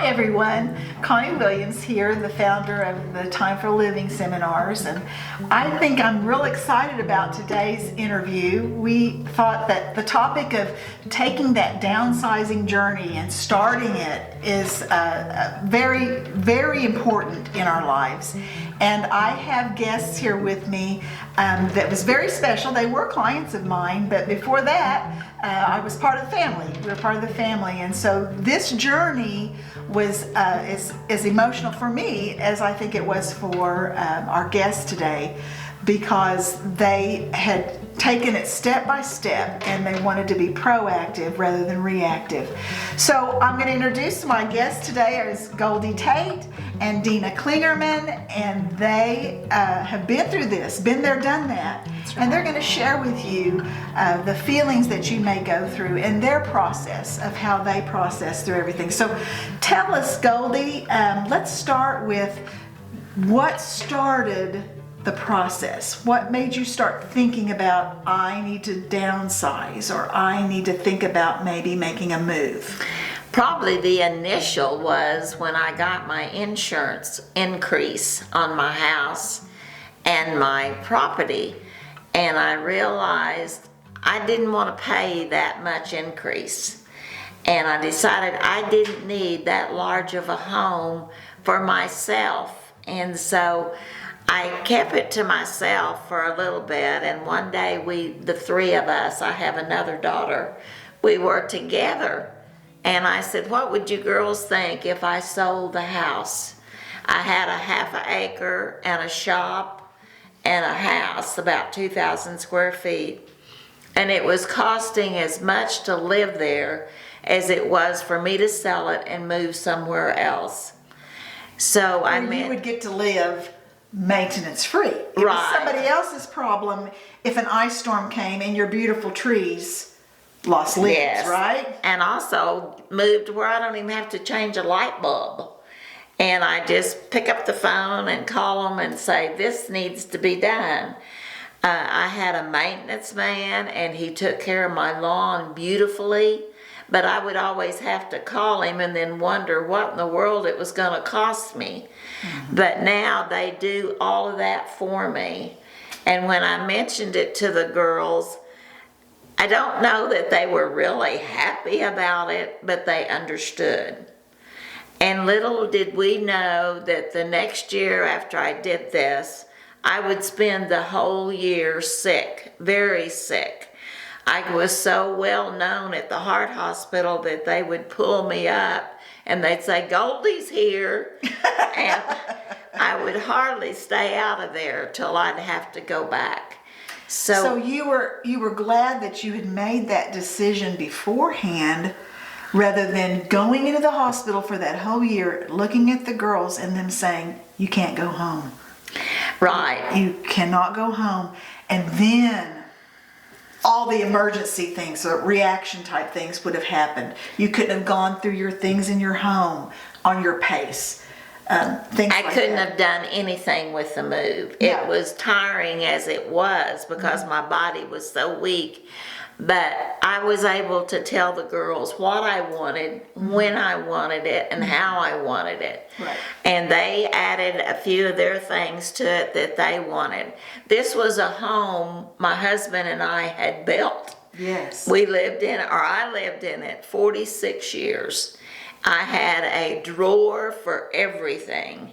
Hi everyone, Connie Williams here, the founder of the Time for Living seminars, and I think I'm real excited about today's interview. We thought that the topic of taking that downsizing journey and starting it is very, very important in our lives. And I have guests here with me that was very special. They were clients of mine, but before that, I was part of the family. We were part of the family, and so this journey was as emotional for me as I think it was for our guests today, because they had taken it step by step and they wanted to be proactive rather than reactive. So I'm going to introduce my guests today as Goldie Tate and Deana Clingerman, and they have been through this, been there, done that. Right. And they're going to share with you the feelings that you may go through and their process of how they process through everything. So tell us, Goldie, let's start with what started the process. What made you start thinking about, I need to downsize, or I need to think about maybe making a move? Probably the initial was when I got my insurance increase on my house and my property, and I realized I didn't want to pay that much increase, and I decided I didn't need that large of a home for myself, and so I kept it to myself for a little bit. And one day the three of us, I have another daughter, we were together, and I said, what would you girls think if I sold the house? I had a half an acre and a shop and a house, about 2,000 square feet, and it was costing as much to live there as it was for me to sell it and move somewhere else. So you would get to live maintenance free. It was somebody else's problem if an ice storm came and your beautiful trees lost leaves, yes. Right? And also moved where I don't even have to change a light bulb. And I just pick up the phone and call them and say, this needs to be done. I had a maintenance man and he took care of my lawn beautifully, but I would always have to call him and then wonder what in the world it was going to cost me. Mm-hmm. But now they do all of that for me. And when I mentioned it to the girls, I don't know that they were really happy about it, but they understood. And little did we know that the next year after I did this, I would spend the whole year sick, very sick. I was so well known at the heart hospital that they would pull me up and they'd say, Goldie's here. And I would hardly stay out of there till I'd have to go back. So you were glad that you had made that decision beforehand, rather than going into the hospital for that whole year, looking at the girls and them saying, you can't go home. Right. You cannot go home. And then all the emergency things, or reaction type things would have happened. You couldn't have gone through your things in your home on your pace. I couldn't have done anything with the move. No. It was tiring as it was because my body was so weak. But I was able to tell the girls what I wanted, when I wanted it, and how I wanted it. Right. And they added a few of their things to it that they wanted. This was a home my husband and I had built. Yes. We lived in it, or I lived in it 46 years. I had a drawer for everything.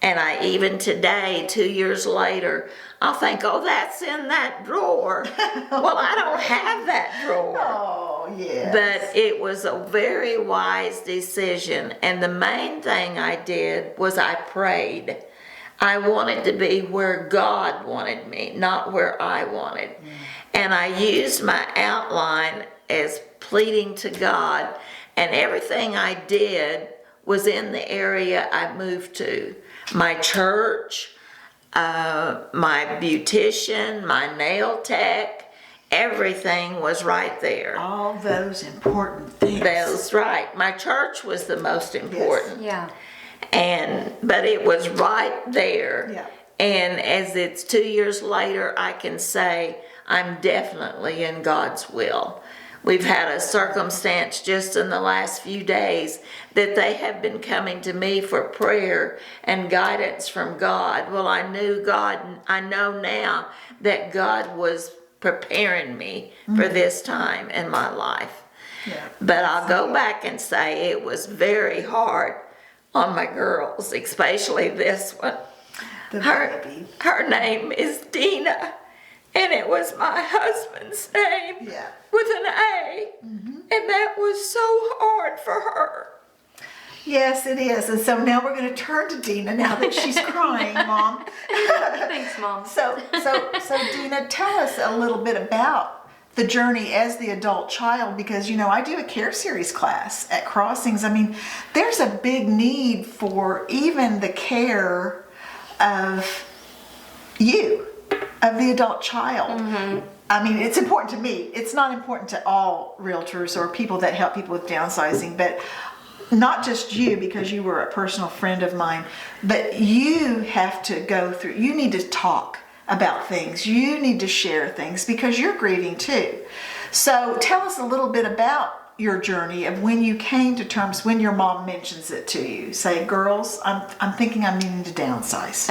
And I even today, 2 years later, I'll think, oh, that's in that drawer. Well, I don't have that drawer. Oh, yes. But it was a very wise decision. And the main thing I did was I prayed. I wanted to be where God wanted me, not where I wanted. And I used my outline as pleading to God. And everything I did was in the area I moved to. My church, my beautician, my nail tech, everything was right there. All those important things. That's right. My church was the most important. Yes. Yeah. But it was right there. Yeah. And as it's 2 years later, I can say I'm definitely in God's will. we've had a circumstance just in the last few days that they have been coming to me for prayer and guidance from God. Well, I knew God, I know now that God was preparing me for this time in my life. Yeah. But I'll go back and say it was very hard on my girls, especially this one. The baby. Her name is Deana, and it was my husband's name with an A, and that was so hard for her. Yes, it is. And so now we're going to turn to Deana now that she's crying, Mom. Thanks, Mom. So Deana, tell us a little bit about the journey as the adult child, because, you know, I do a care series class at Crossings. I mean, there's a big need for even the care of you, of the adult child. I mean, it's important to me. It's not important to all realtors or people that help people with downsizing, but not just you, because you were a personal friend of mine, but you have to go through, you need to talk about things. You need to share things because you're grieving too. So tell us a little bit about your journey of when you came to terms, when your mom mentions it to you. Say, girls, I'm thinking I'm needing to downsize.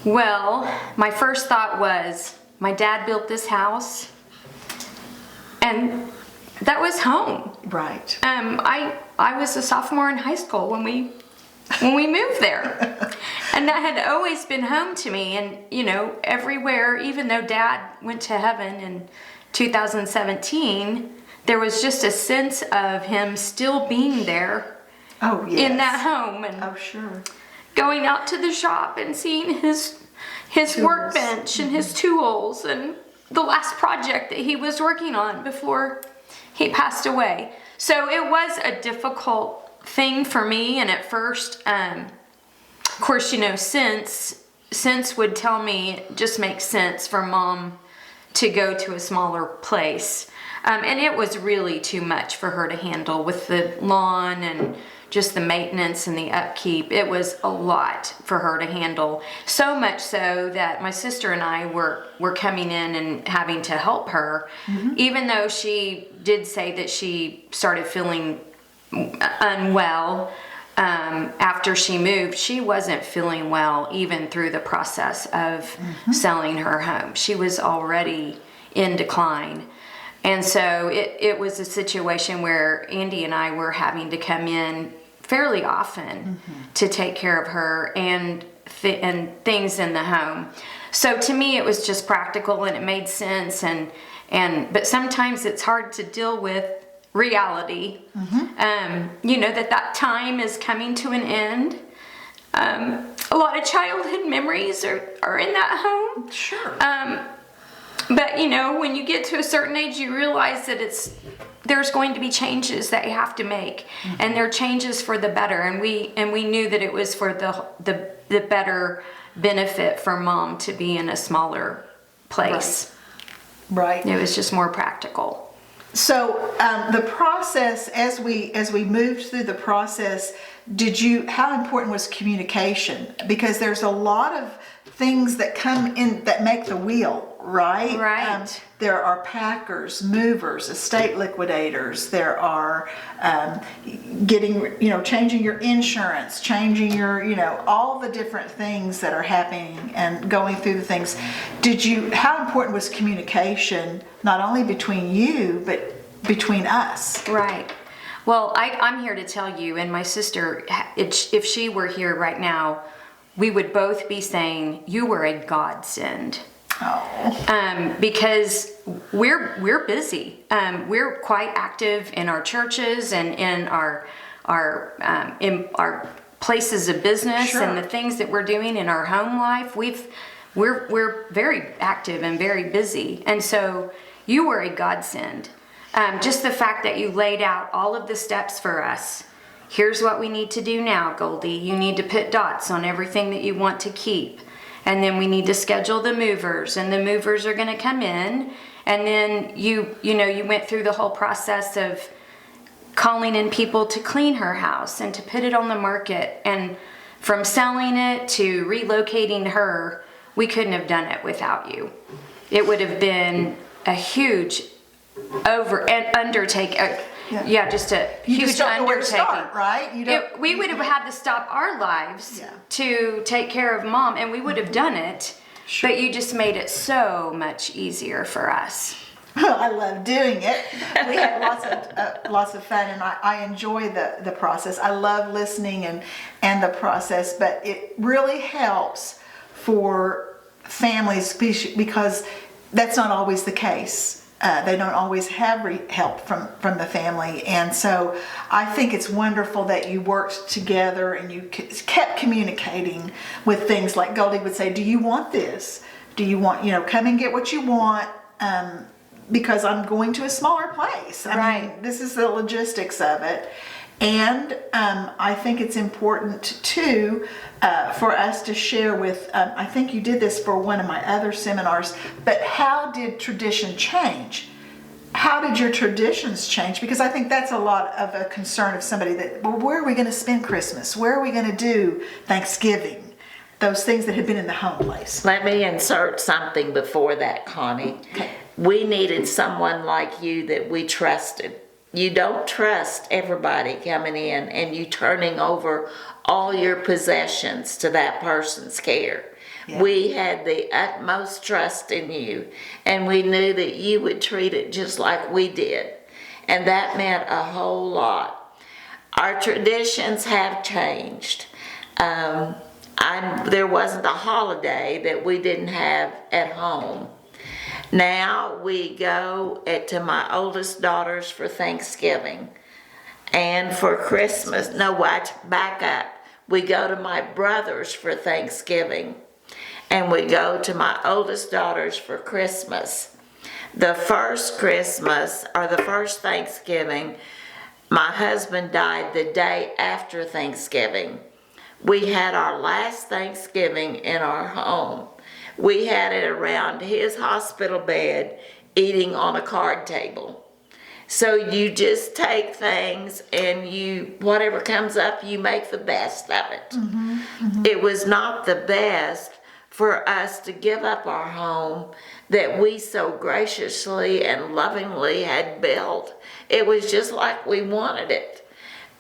Well, my first thought was, my dad built this house, and that was home. Right. I was a sophomore in high school when we moved there, and that had always been home to me. And you know, everywhere, even though Dad went to heaven in 2017, there was just a sense of him still being there. Oh, yes. In that home, and oh, sure. going out to the shop and seeing his workbench and his tools and the last project that he was working on before he passed away. So it was a difficult thing for me, and at first, of course, you know, sense would tell me it just makes sense for Mom to go to a smaller place. And it was really too much for her to handle with the lawn and just the maintenance and the upkeep. It was a lot for her to handle. So much so that my sister and I were coming in and having to help her, even though she did say that she started feeling unwell after she moved. She wasn't feeling well even through the process of selling her home. She was already in decline. And so it was a situation where Andy and I were having to come in fairly often to take care of her and things in the home. So to me, it was just practical and it made sense. But sometimes it's hard to deal with reality. You know, that time is coming to an end. A lot of childhood memories are in that home. Sure. But you know, when you get to a certain age, you realize that there's going to be changes that you have to make, and they're changes for the better. And we knew that it was for the better benefit for Mom to be in a smaller place. Right. It was just more practical. So the process, as we moved through the process, how important was communication? Because there's a lot of things that come in that make the wheel, right? Right. There are packers, movers, estate liquidators. There are changing your insurance, changing your, all the different things that are happening and going through the things. How important was communication, not only between you, but between us? Right. Well, I'm here to tell you, and my sister, if she were here right now, we would both be saying, you were a godsend. Oh. Because we're busy. We're quite active in our churches and in our places of business. Sure. And the things that we're doing in our home life. We're very active and very busy. And so you were a godsend. Just the fact that you laid out all of the steps for us. Here's what we need to do now, Goldie. You need to put dots on everything that you want to keep. And then we need to schedule the movers, and the movers are going to come in. And then you went through the whole process of calling in people to clean her house and to put it on the market. And from selling it to relocating we couldn't have done it without you. It would have been a huge undertake. Just a You huge just don't know where to undertaking. start, right? You don't. We would have had to stop our lives to take care of Mom, and we would have done it. Sure. But you just made it so much easier for us. I love doing it. We had lots of fun, and I enjoy the process. I love listening and the process, but it really helps for families because that's not always the case. They don't always have help from the family, and so I think it's wonderful that you worked together and you kept communicating with things like Goldie would say, "Do you want this? Do you want, come and get what you want? Because I'm going to a smaller place." I mean, this is the logistics of it. And I think it's important too for us to share with, I think you did this for one of my other seminars, but how did tradition change? How did your traditions change? Because I think that's a lot of a concern of somebody that, well, where are we going to spend Christmas? Where are we going to do Thanksgiving? Those things that had been in the home place. Let me insert something before that, Connie. Okay. We needed someone like you that we trusted. You don't trust everybody coming in and you turning over all your possessions to that person's care. Yeah. We had the utmost trust in you, and we knew that you would treat it just like we did. And that meant a whole lot. Our traditions have changed. There wasn't a holiday that we didn't have at home. Now we go to my oldest daughter's for Thanksgiving and for Christmas. No, back up. We go to my brother's for Thanksgiving and we go to my oldest daughter's for Christmas. The first Christmas or the first Thanksgiving, my husband died the day after Thanksgiving. We had our last Thanksgiving in our home. We had it around his hospital bed, eating on a card table. So you just take things and whatever comes up, you make the best of it. Mm-hmm, mm-hmm. It was not the best for us to give up our home that we so graciously and lovingly had built. It was just like we wanted it.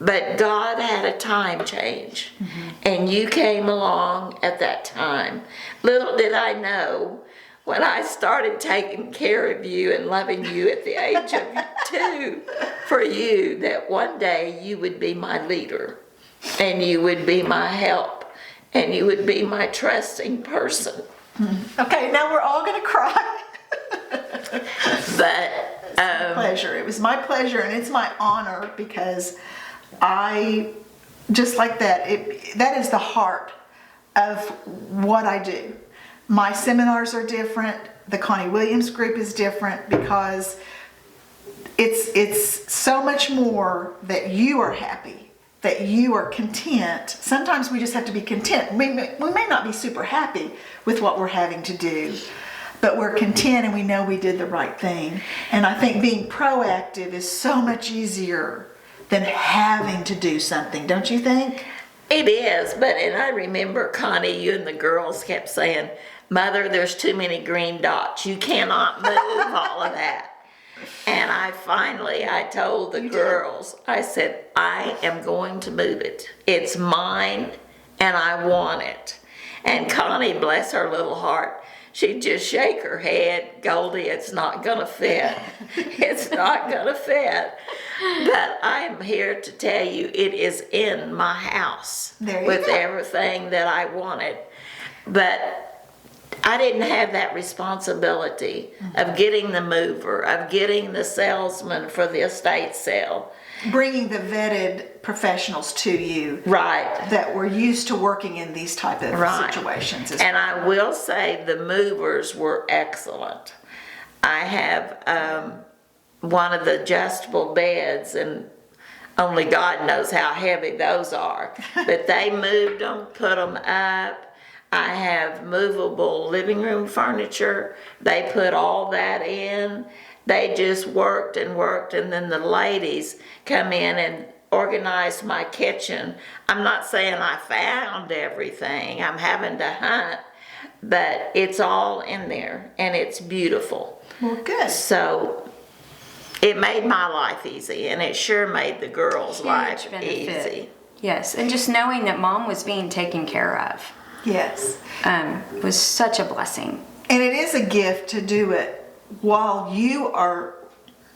But God had a time change, and you came along at that time. Little did I know, when I started taking care of you and loving you at the age of 2 for you, that one day you would be my leader, and you would be my help, and you would be my trusting person. Okay, now we're all going to cry. But pleasure. It was my pleasure, and it's my honor because I, just like that, that is the heart of what I do. My seminars are different. The Connie Williams group is different because it's so much more that you are happy, that you are content. Sometimes we just have to be content. We may not be super happy with what we're having to do, but we're content and we know we did the right thing. And I think being proactive is so much easier than having to do something, don't you think? It is, and I remember, Connie, you and the girls kept saying, "Mother, there's too many green dots. You cannot move all of that." And I told the girls, I said, "I am going to move it. It's mine, and I want it." And Connie, bless her little heart, she'd just shake her head, "Goldie, it's not gonna fit. It's not gonna fit." But I'm here to tell you, it is in my house with everything that I wanted. But I didn't have that responsibility of getting the mover, of getting the salesman for the estate sale. Bringing the vetted professionals to you. Right. That were used to working in these type of situations. And I will say the movers were excellent. I have one of the adjustable beds, and only God knows how heavy those are. But they moved them, put them up. I have movable living room furniture. They put all that in. They just worked and worked, and then the ladies come in and organized my kitchen. I'm not saying I found everything. I'm having to hunt, but it's all in there, and it's beautiful. Well, good. So it made my life easy, and it sure made the girls' Huge life benefit. easy. Yes, and just knowing that Mom was being taken care of Yes. was such a blessing. And it is a gift to do it while you are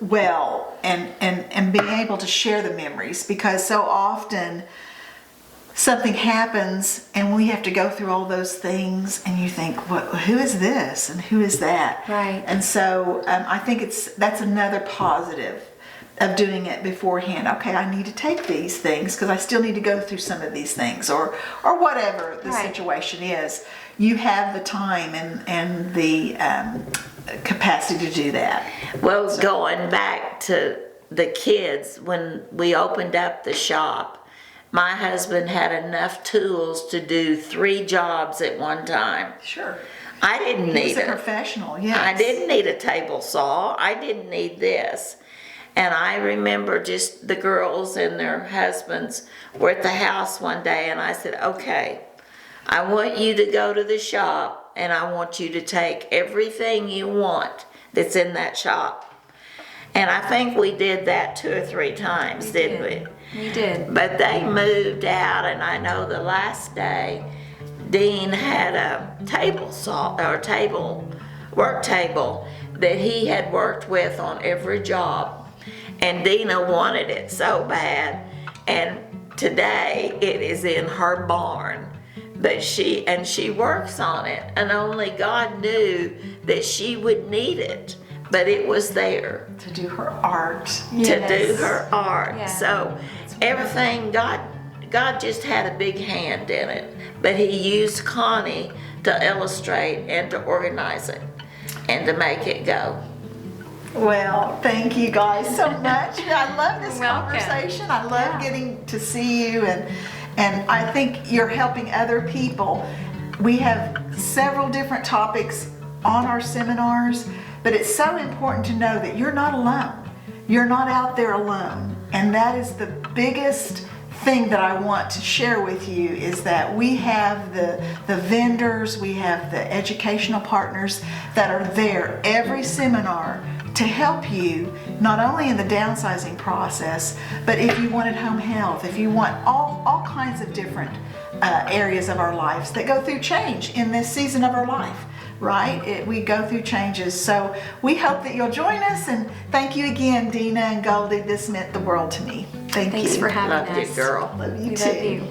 well and being able to share the memories, because so often something happens and we have to go through all those things and you think, who is this and who is that? Right. And so I think that's another positive of doing it beforehand. Okay, I need to take these things because I still need to go through some of these things, or whatever the Right. situation is. You have the time and the capacity to do that. Well, going back to the kids, when we opened up the shop, my husband had enough tools to do 3 jobs at one time. Sure. I didn't He need was a professional, yes. I didn't need a table saw. I didn't need this. And I remember just the girls and their husbands were at the house one day, and I said, okay, I want you to go to the shop and I want you to take everything you want that's in that shop. And I think we did that 2 or 3 times, didn't we? We did. But they moved out, and I know the last day, Dean had a table saw or work table that he had worked with on every job, and Deana wanted it so bad, and today it is in her barn. But she works on it, and only God knew that she would need it, but it was there To do her art. to do her art. Yeah. So everything, God just had a big hand in it, but he used Connie to illustrate and to organize it and to make it go. Well, thank you guys so much. I love this Welcome. conversation. I love Yeah. getting to see you, and I think you're helping other people. We have several different topics on our seminars, but it's so important to know that you're not alone. You're not out there alone. And that is the biggest thing that I want to share with you, is that we have the vendors, we have the educational partners that are there every seminar to help you, not only in the downsizing process, but if you wanted home health, if you want all kinds of different areas of our lives that go through change in this season of our life, right? We go through changes. So we hope that you'll join us, and thank you again, Deana and Goldie. This meant the world to me. Thanks Thanks for having Loved us. it, girl. Love you We too. love you.